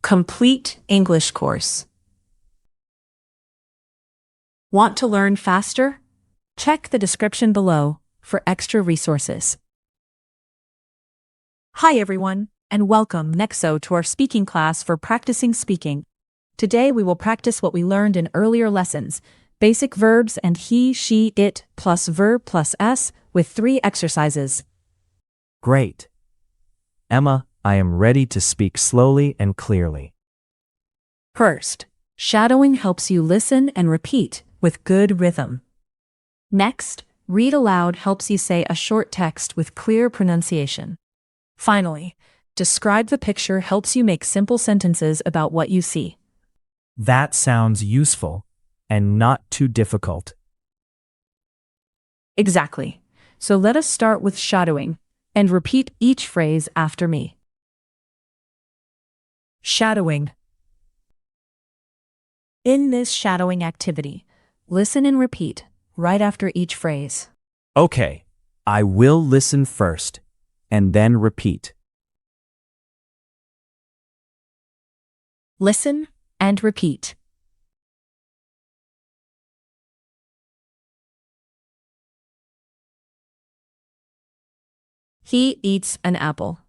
Complete English course. Want to learn faster? Check the description below for extra resources. Hi everyone, and welcome Nexo to our speaking class for practicing speaking. Today we will practice what we learned in earlier lessons, basic verbs and he, she, it, plus verb plus s, with 3 exercises. Great. Emma, I am ready to speak slowly and clearly. First, shadowing helps you listen and repeat with good rhythm. Next, read aloud helps you say a short text with clear pronunciation. Finally, describe the picture helps you make simple sentences about what you see. That sounds useful and not too difficult. Exactly. So let us start with shadowing and repeat each phrase after me. Shadowing. In this shadowing activity, listen and repeat right after each phrase. Okay, I will listen first and then repeat. Listen and repeat. He eats an apple.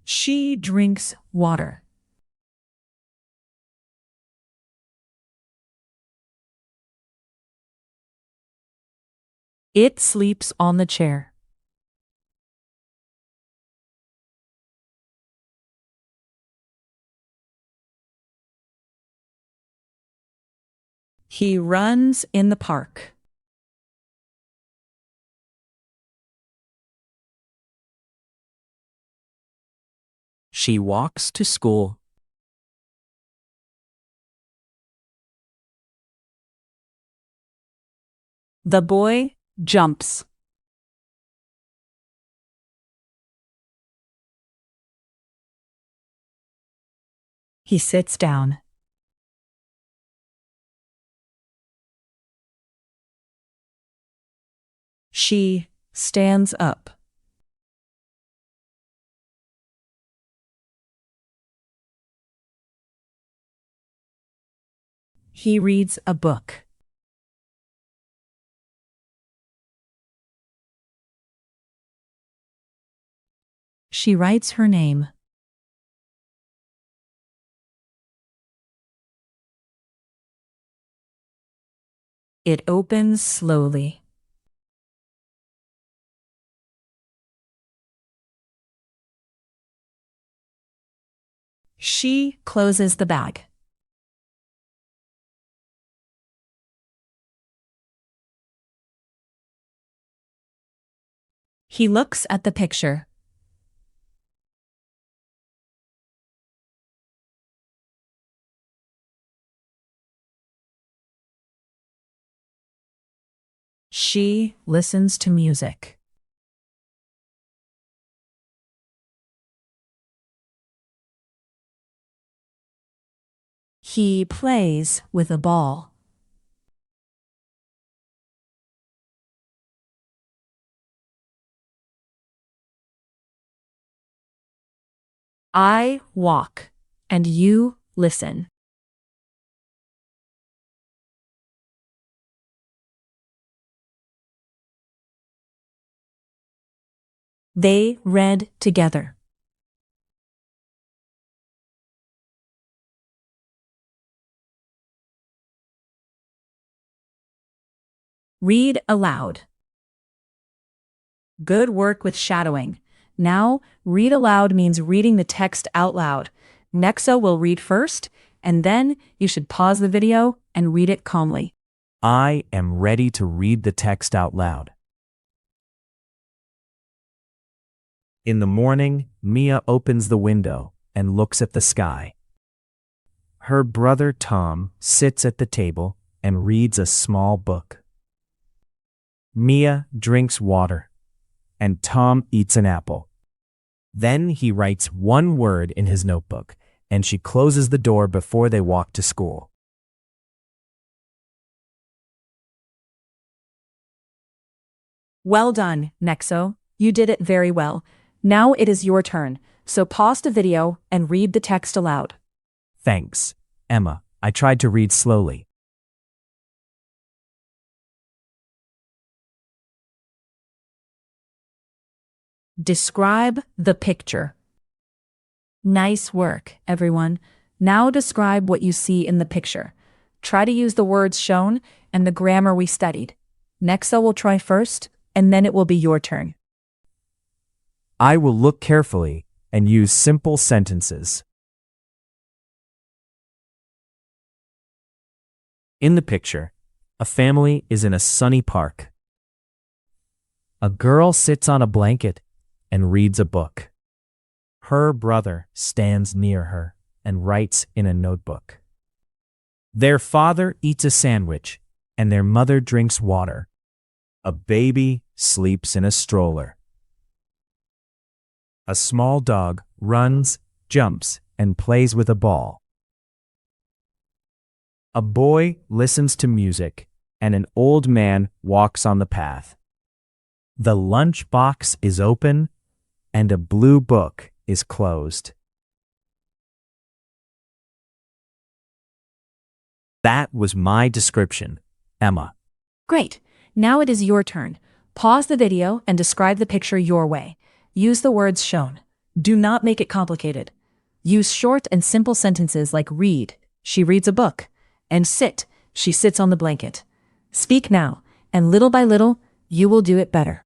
She drinks water. It sleeps on the chair. He runs in the park. She walks to school. The boy jumps. He sits down. She stands up. He reads a book. She writes her name. It opens slowly. She closes the bag. He looks at the picture. She listens to music. He plays with a ball. I walk, and you listen. They read together. Read aloud. Good work with shadowing. Now, read aloud means reading the text out loud. Nexo will read first, and then you should pause the video and read it calmly. I am ready to read the text out loud. In the morning, Mia opens the window and looks at the sky. Her brother Tom sits at the table and reads a small book. Mia drinks water, and Tom eats an apple. Then he writes one word in his notebook, and she closes the door before they walk to school. Well done, Nexo. You did it very well. Now it is your turn, so pause the video and read the text aloud. Thanks, Emma. I tried to read slowly. Describe the picture. Nice work, everyone. Now describe what you see in the picture. Try to use the words shown and the grammar we studied. Nexo will try first, and then it will be your turn. I will look carefully and use simple sentences. In the picture, a family is in a sunny park. A girl sits on a blanket and reads a book. Her brother stands near her and writes in a notebook. Their father eats a sandwich and their mother drinks water. A baby sleeps in a stroller. A small dog runs, jumps, and plays with a ball. A boy listens to music, and an old man walks on the path. The lunch box is open, and a blue book is closed. That was my description, Emma. Great. Now it is your turn. Pause the video and describe the picture your way. Use the words shown. Do not make it complicated. Use short and simple sentences like read, she reads a book, and sit, she sits on the blanket. Speak now, and little by little, you will do it better.